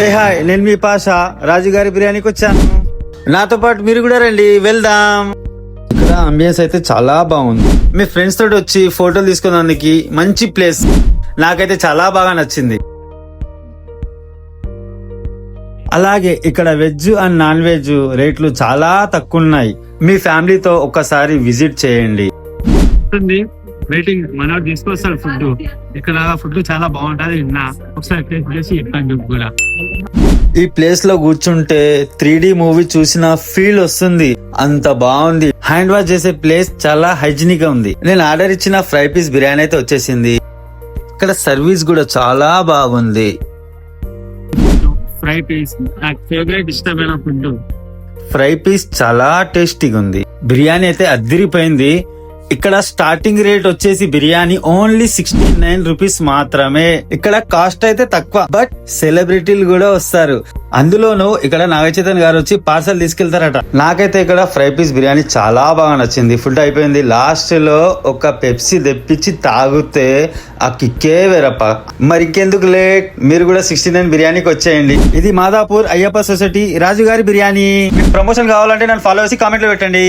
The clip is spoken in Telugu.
హే హాయ్, నేను మీ పాషా రాజుగారి బిర్యానీకి వచ్చాను. నాతో పాటు మీరు కూడా రండి, వెళ్దాం. ఇక్కడ అంబియన్స్ అయితే చాలా బాగుంది. మీ ఫ్రెండ్స్ తోటి వచ్చి ఫోటోలు తీసుకున్నందుకు మంచి ప్లేస్, నాకైతే చాలా బాగా నచ్చింది. అలాగే ఇక్కడ వెజ్ అండ్ నాన్ వెజ్ రేట్లు చాలా తక్కువ ఉన్నాయి. మీ ఫ్యామిలీతో ఒక్కసారి విజిట్ చేయండి. వెయిటింగ్ మనోడు తీసుకొస్తాడు ఫుడ్. ఇక్కడ ఫుడ్ చాలా బాగుంటది. విన్నా ఒకసారి టేస్ట్ చేసి చెప్పండి కూడా. ఈ ప్లేస్ లో కూర్చుంటే 3D మూవీ చూసిన ఫీల్ వస్తుంది, అంత బాగుంది. హ్యాండ్ వాష్ చేసే ప్లేస్ చాలా హైజీనిక్ గా ఉంది. నేను ఆర్డర్ ఇచ్చిన ఫ్రై పీస్ బిర్యానీ అయితే వచ్చేసింది. ఇక్కడ సర్వీస్ కూడా చాలా బాగుంది. ఫ్రై పీస్ నాకు ఫేవరెట్, ఇష్టమైన ఫుడ్. ఫ్రై పీస్ చాలా టేస్టీగా ఉంది. బిర్యానీ అయితే అద్దిరిపోయింది. ఇక్కడ స్టార్టింగ్ రేట్ వచ్చేసి బిర్యానీ ఓన్లీ 69 రూపీస్ మాత్రమే. ఇక్కడ కాస్ట్ అయితే తక్కువ, బట్ సెలబ్రిటీలు కూడా వస్తారు. అందులోనూ ఇక్కడ నాగచైతన్య గారు వచ్చి పార్సల్ తీసుకెళ్తారట. నాకైతే ఇక్కడ ఫ్రై పీస్ బిర్యానీ చాలా బాగా నచ్చింది. ఫుడ్ అయిపోయింది. లాస్ట్ లో ఒక పెప్సీ తెప్పించి తాగితే ఆ కిక్కే వేరప్ప. మరి ఇంకెందుకు లేట్, మీరు కూడా 69 బిర్యానీకి వచ్చేయండి. ఇది మాదాపూర్ అయ్యప్ప సొసైటీ రాజుగారి బిర్యానీ. మీకు ప్రమోషన్ కావాలంటే నన్ను ఫాలో చేసి కామెంట్లో పెట్టండి.